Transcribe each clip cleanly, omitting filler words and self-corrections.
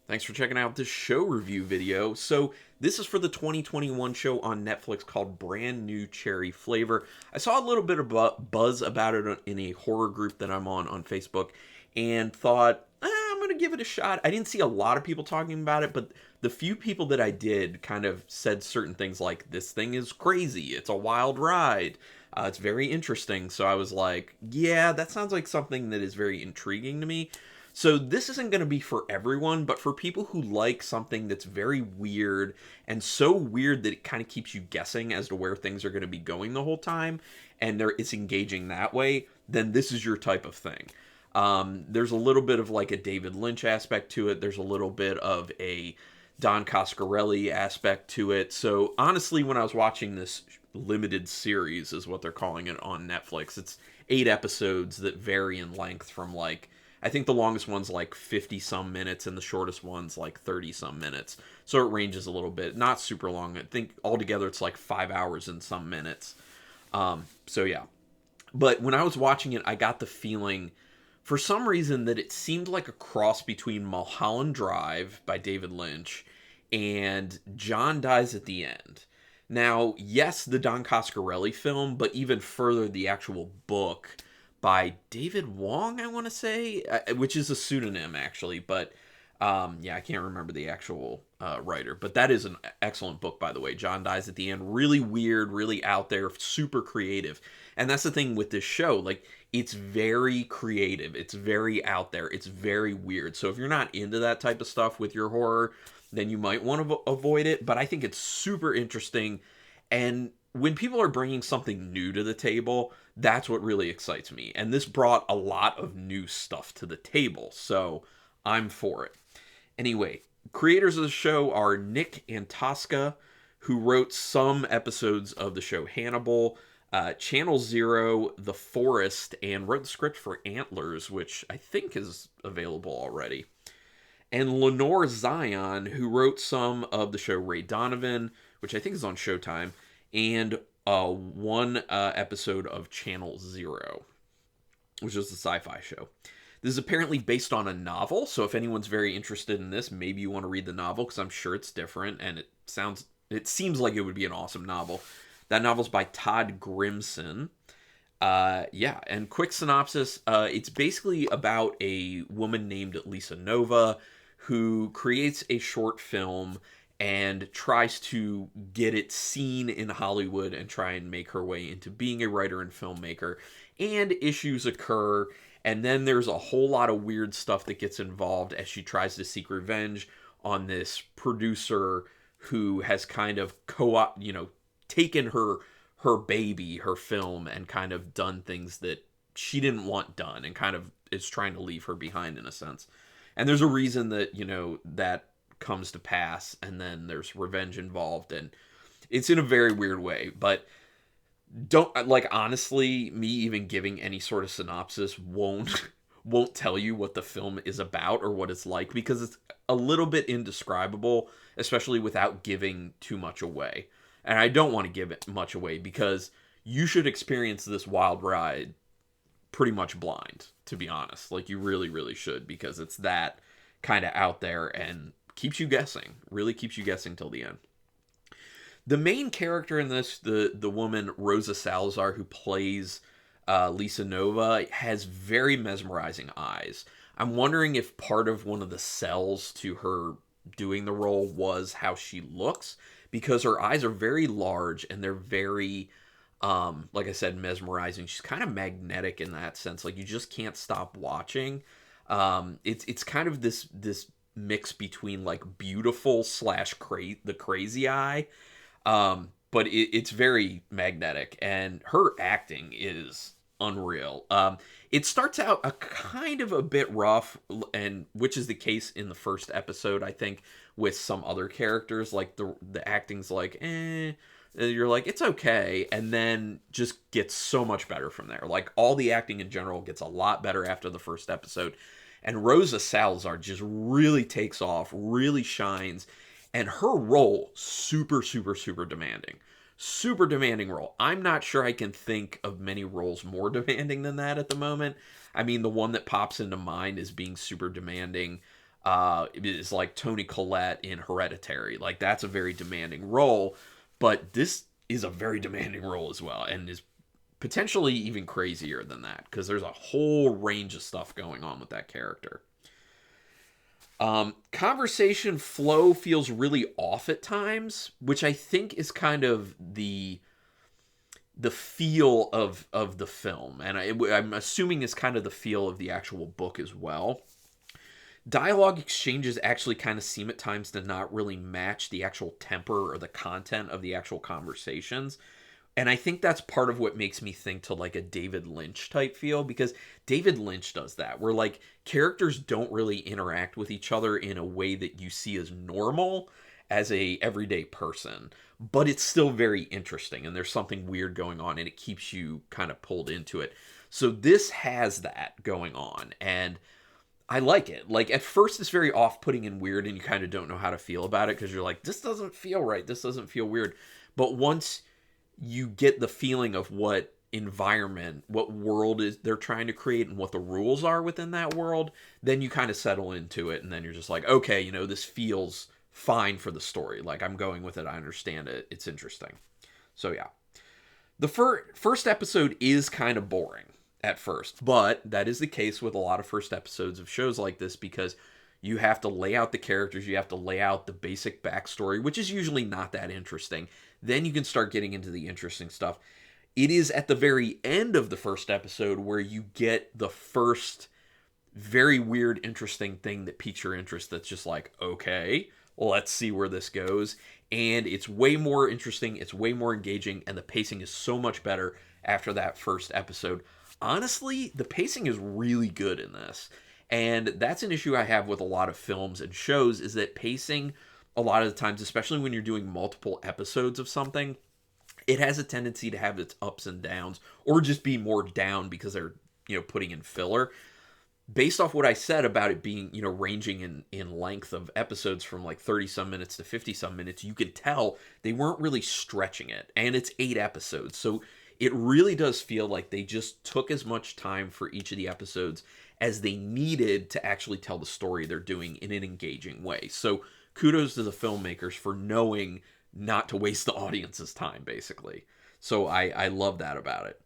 Thanks for checking out this show review video. So, this is for the 2021 show on Netflix called Brand New Cherry Flavor. I saw a little bit of buzz about it in a horror group that I'm on Facebook and thought, I'm going to give it a shot. I didn't see a lot of people talking about it, but the few people that I did kind of said certain things like, this thing is crazy, it's a wild ride. It's very interesting. So I was like, yeah, that sounds like something that is very intriguing to me. So this isn't going to be for everyone, but for people who like something that's very weird and so weird that it kind of keeps you guessing as to where things are going to be going the whole time, and it's engaging that way, then this is your type of thing. There's a little bit of like a David Lynch aspect to it. There's a little bit of a Don Coscarelli aspect to it. So honestly, when I was watching this limited series, is what they're calling it on Netflix, it's 8 episodes that vary in length from like, I think the longest one's like 50 some minutes and the shortest one's like 30 some minutes. So it ranges a little bit. Not super long. I think altogether it's like 5 hours and some minutes. So yeah. But when I was watching it, I got the feeling for some reason that it seemed like a cross between Mulholland Drive by David Lynch and John Dies at the End. Now, yes, the Don Coscarelli film, but even further, the actual book by David Wong, I want to say, which is a pseudonym, actually. But, yeah, I can't remember the actual writer. But that is an excellent book, by the way. John Dies at the End. Really weird, really out there, super creative. And that's the thing with this show. Like, it's very creative. It's very out there. It's very weird. So if you're not into that type of stuff with your horror, then you might want to avoid it. But I think it's super interesting. And when people are bringing something new to the table, that's what really excites me. And this brought a lot of new stuff to the table. So I'm for it. Anyway, creators of the show are Nick Antosca, who wrote some episodes of the show Hannibal, Channel Zero, The Forest, and wrote the script for Antlers, which I think is available already. And Lenore Zion, who wrote some of the show Ray Donovan, which I think is on Showtime, and one episode of Channel Zero, which is a sci-fi show. This is apparently based on a novel, so if anyone's very interested in this, maybe you want to read the novel, because I'm sure it's different, and it seems like it would be an awesome novel. That novel's by Todd Grimson. Yeah, and quick synopsis, it's basically about a woman named Lisa Nova who creates a short film and tries to get it seen in Hollywood and try and make her way into being a writer and filmmaker. And issues occur, and then there's a whole lot of weird stuff that gets involved as she tries to seek revenge on this producer who has kind of taken her baby, her film, and kind of done things that she didn't want done and kind of is trying to leave her behind in a sense. And there's a reason that, that comes to pass, and then there's revenge involved, and it's in a very weird way. But honestly, me even giving any sort of synopsis won't tell you what the film is about or what it's like, because it's a little bit indescribable, especially without giving too much away. And I don't want to give it much away, because you should experience this wild ride pretty much blind, to be honest. Like, you really, really should, because it's that kind of out there and keeps you guessing. Really keeps you guessing till the end. The main character in this, the woman Rosa Salazar, who plays Lisa Nova, has very mesmerizing eyes. I'm wondering if part of one of the sells to her doing the role was how she looks, because her eyes are very large and they're very, like I said, mesmerizing. She's kind of magnetic in that sense. Like, you just can't stop watching. It's kind of this mix between like beautiful / the crazy eye. But it's very magnetic, and her acting is unreal. It starts out a kind of a bit rough, and which is the case in the first episode, I think, with some other characters. Like the acting's like, you're like, it's okay, and then just gets so much better from there. Like, all the acting in general gets a lot better after the first episode, and Rosa Salazar just really takes off, really shines. And her role, super, super, super demanding. Super demanding role. I'm not sure I can think of many roles more demanding than that at the moment. I mean, the one that pops into mind is being super demanding is like Toni Collette in Hereditary. Like, that's a very demanding role, but this is a very demanding role as well, and is potentially even crazier than that, because there's a whole range of stuff going on with that character. Conversation flow feels really off at times, which I think is kind of the feel of the film, and I'm assuming is kind of the feel of the actual book as well. Dialogue exchanges actually kind of seem at times to not really match the actual temper or the content of the actual conversations. And I think that's part of what makes me think to like a David Lynch type feel, because David Lynch does that, where like characters don't really interact with each other in a way that you see as normal as a everyday person, but it's still very interesting and there's something weird going on and it keeps you kind of pulled into it. So this has that going on, and I like it. Like, at first it's very off-putting and weird, and you kind of don't know how to feel about it because you're like, this doesn't feel right, this doesn't feel weird. But once you get the feeling of what environment, what world is they're trying to create and what the rules are within that world, then you kind of settle into it, and then you're just like, okay, you know, this feels fine for the story. Like, I'm going with it, I understand it, it's interesting. So yeah. The first episode is kind of boring at first, but that is the case with a lot of first episodes of shows like this, because you have to lay out the characters, you have to lay out the basic backstory, which is usually not that interesting. Then you can start getting into the interesting stuff. It is at the very end of the first episode where you get the first very weird, interesting thing that piques your interest, that's just like, okay, well, let's see where this goes. And it's way more interesting, it's way more engaging, and the pacing is so much better after that first episode. Honestly, the pacing is really good in this. And that's an issue I have with a lot of films and shows, is that pacing, a lot of the times, especially when you're doing multiple episodes of something, it has a tendency to have its ups and downs, or just be more down because they're, you know, putting in filler. Based off what I said about it being, you know, ranging in length of episodes from like 30 some minutes to 50 some minutes, you could tell they weren't really stretching it. And it's 8 episodes. So it really does feel like they just took as much time for each of the episodes as they needed to actually tell the story they're doing in an engaging way. So kudos to the filmmakers for knowing not to waste the audience's time, basically. So I love that about it.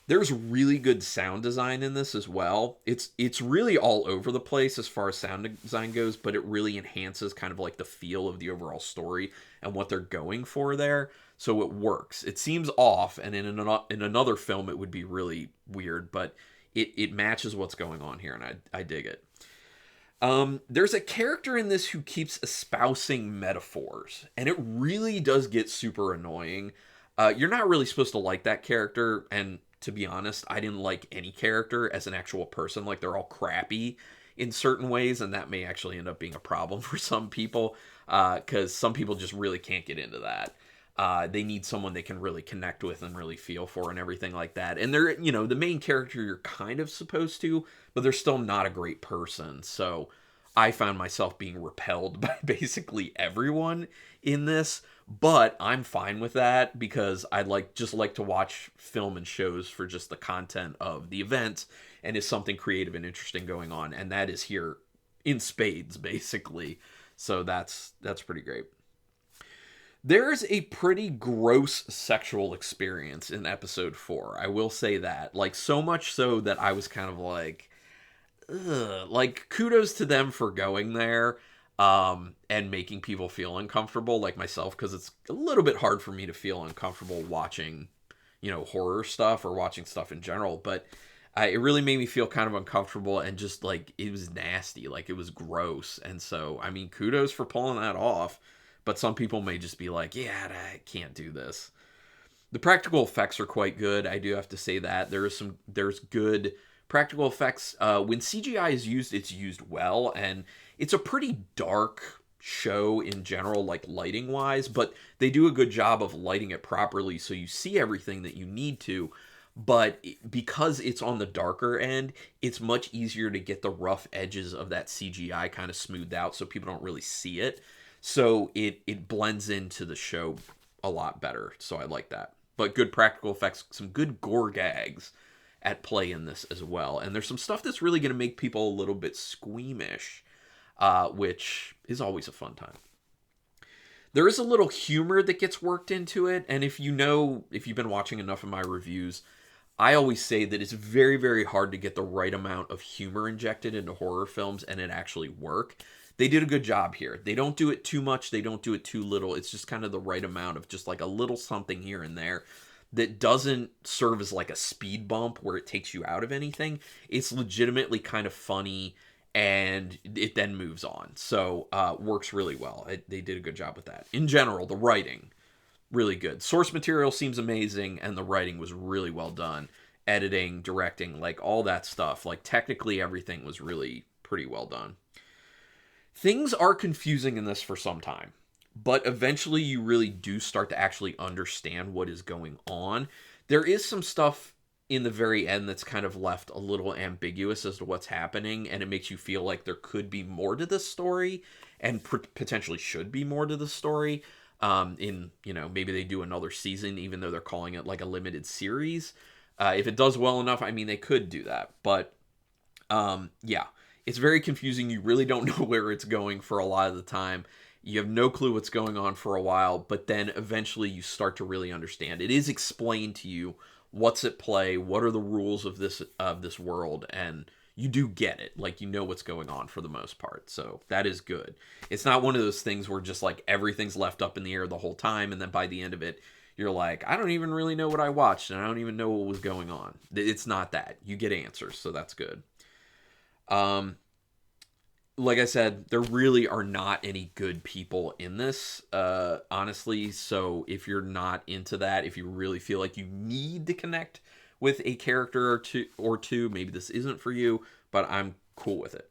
There's really good sound design in this as well. It's really all over the place as far as sound design goes, but it really enhances kind of like the feel of the overall story and what they're going for there. So it works. It seems off, and in another film it would be really weird, but it matches what's going on here, and I dig it. There's a character in this who keeps espousing metaphors, and it really does get super annoying. You're not really supposed to like that character, and to be honest, I didn't like any character as an actual person. Like, they're all crappy in certain ways, and that may actually end up being a problem for some people, because some people just really can't get into that. They need someone they can really connect with and really feel for and everything like that. And they're, you know, the main character you're kind of supposed to, but they're still not a great person. So I found myself being repelled by basically everyone in this, but I'm fine with that because I just like to watch film and shows for just the content of the event, and is something creative and interesting going on, and that is here in spades, basically. So that's pretty great. There's a pretty gross sexual experience in episode 4. I will say that. Like, so much so that I was kind of like, ugh. Like, kudos to them for going there, and making people feel uncomfortable, like myself, because it's a little bit hard for me to feel uncomfortable watching, you know, horror stuff or watching stuff in general. But it really made me feel kind of uncomfortable, and just like, it was nasty, like it was gross. And so, I mean, kudos for pulling that off. But some people may just be like, yeah, I can't do this. The practical effects are quite good. I do have to say that. There's good practical effects. When CGI is used, it's used well. And it's a pretty dark show in general, like lighting-wise. But they do a good job of lighting it properly so you see everything that you need to. But because it's on the darker end, it's much easier to get the rough edges of that CGI kind of smoothed out so people don't really see it. So it blends into the show a lot better. So I like that. But good practical effects, some good gore gags at play in this as well. And there's some stuff that's really going to make people a little bit squeamish. which is always a fun time. There is a little humor that gets worked into it, and if you've been watching enough of my reviews, I always say that it's very, very hard to get the right amount of humor injected into horror films and it actually work. They did a good job here. They don't do it too much, they don't do it too little. It's just kind of the right amount of just like a little something here and there that doesn't serve as like a speed bump where it takes you out of anything. It's legitimately kind of funny, and it then moves on. So works really well. They did a good job with that. In general, the writing, really good. Source material seems amazing, and the writing was really well done. Editing, directing, like all that stuff. Like technically everything was really pretty well done. Things are confusing in this for some time, but eventually you really do start to actually understand what is going on. There is some stuff in the very end that's kind of left a little ambiguous as to what's happening, and it makes you feel like there could be more to this story, and potentially should be more to the story. Maybe they do another season, even though they're calling it like a limited series. If it does well enough, I mean, they could do that. But, yeah, it's very confusing. You really don't know where it's going for a lot of the time. You have no clue what's going on for a while, but then eventually you start to really understand. It is explained to you what's at play, what are the rules of this world, and you do get it. Like, you know what's going on for the most part. So that is good. It's not one of those things where just like everything's left up in the air the whole time, and then by the end of it, you're like, I don't even really know what I watched, and I don't even know what was going on. It's not that. You get answers, so that's good. Like I said, there really are not any good people in this, honestly. So if you're not into that, if you really feel like you need to connect with a character or two, maybe this isn't for you, but I'm cool with it.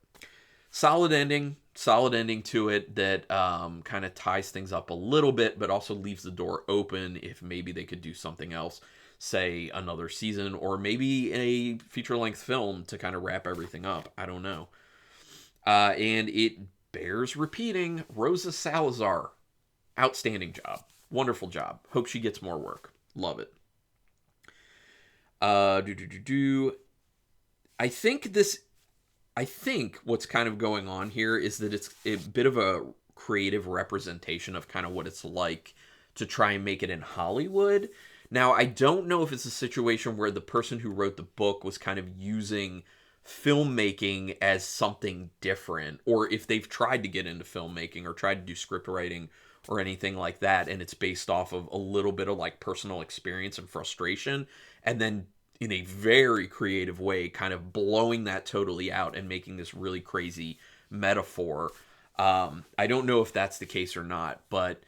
Solid ending to it that kind of ties things up a little bit, but also leaves the door open if maybe they could do something else, say another season, or maybe a feature-length film to kind of wrap everything up. I don't know. And it bears repeating, Rosa Salazar, outstanding job. Wonderful job. Hope she gets more work. Love it. I think what's kind of going on here is that it's a bit of a creative representation of kind of what it's like to try and make it in Hollywood. Now, I don't know if it's a situation where the person who wrote the book was kind of using filmmaking as something different, or if they've tried to get into filmmaking or tried to do script writing or anything like that, and it's based off of a little bit of like personal experience and frustration, and then in a very creative way kind of blowing that totally out and making this really crazy metaphor. I don't know if that's the case or not, but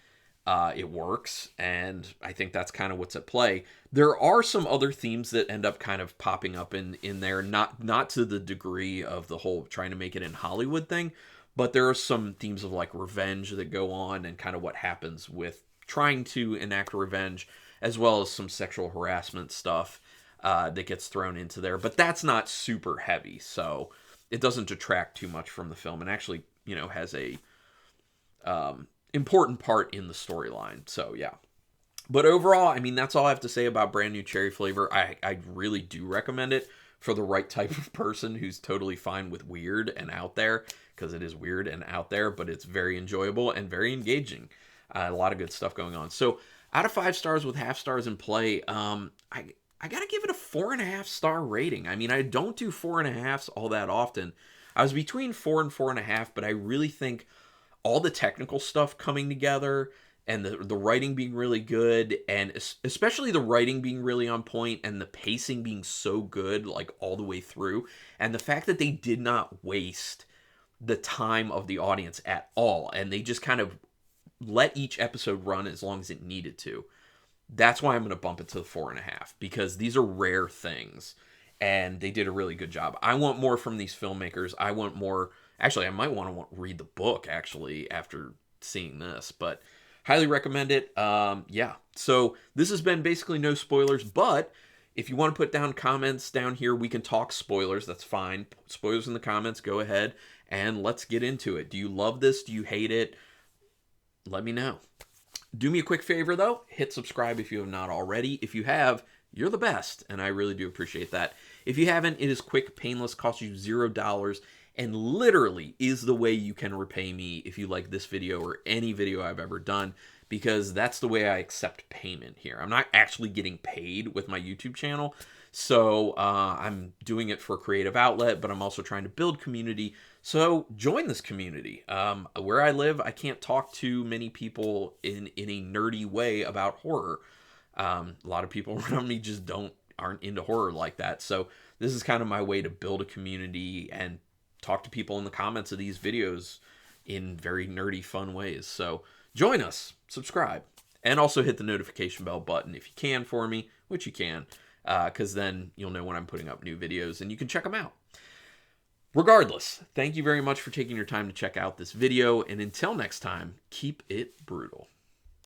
it works, and I think that's kind of what's at play. There are some other themes that end up kind of popping up in there, not to the degree of the whole trying to make it in Hollywood thing, but there are some themes of like revenge that go on and kind of what happens with trying to enact revenge, as well as some sexual harassment stuff that gets thrown into there. But that's not super heavy, so it doesn't detract too much from the film, and actually, has a important part in the storyline. So yeah. But overall, I mean, that's all I have to say about Brand New Cherry Flavor. I really do recommend it for the right type of person who's totally fine with weird and out there, because it is weird and out there, but it's very enjoyable and very engaging. A lot of good stuff going on. So out of 5 stars with half stars in play, I gotta give it a 4.5 star rating. I mean, I don't do 4.5s all that often. I was between 4 and 4.5, but I really think all the technical stuff coming together, and the writing being really good, and especially the writing being really on point, and the pacing being so good, like all the way through, and the fact that they did not waste the time of the audience at all, and they just kind of let each episode run as long as it needed to. That's why I'm going to bump it to the 4.5, because these are rare things, and they did a really good job. I want more from these filmmakers. I want more. Actually, I might want to read the book, actually, after seeing this, but highly recommend it. Yeah, so this has been basically no spoilers, but if you want to put down comments down here, we can talk spoilers. That's fine. Spoilers in the comments. Go ahead, and let's get into it. Do you love this? Do you hate it? Let me know. Do me a quick favor, though. Hit subscribe if you have not already. If you have, you're the best, and I really do appreciate that. If you haven't, it is quick, painless, costs you $0, and literally is the way you can repay me if you like this video or any video I've ever done, because that's the way I accept payment here. I'm not actually getting paid with my YouTube channel, so I'm doing it for a creative outlet, but I'm also trying to build community. So join this community. Where I live, I can't talk to many people in a nerdy way about horror. A lot of people around me just aren't into horror like that. So this is kind of my way to build a community and talk to people in the comments of these videos in very nerdy, fun ways. So join us, subscribe, and also hit the notification bell button if you can for me, which you can, because then you'll know when I'm putting up new videos and you can check them out. Regardless, thank you very much for taking your time to check out this video, and until next time, keep it brutal.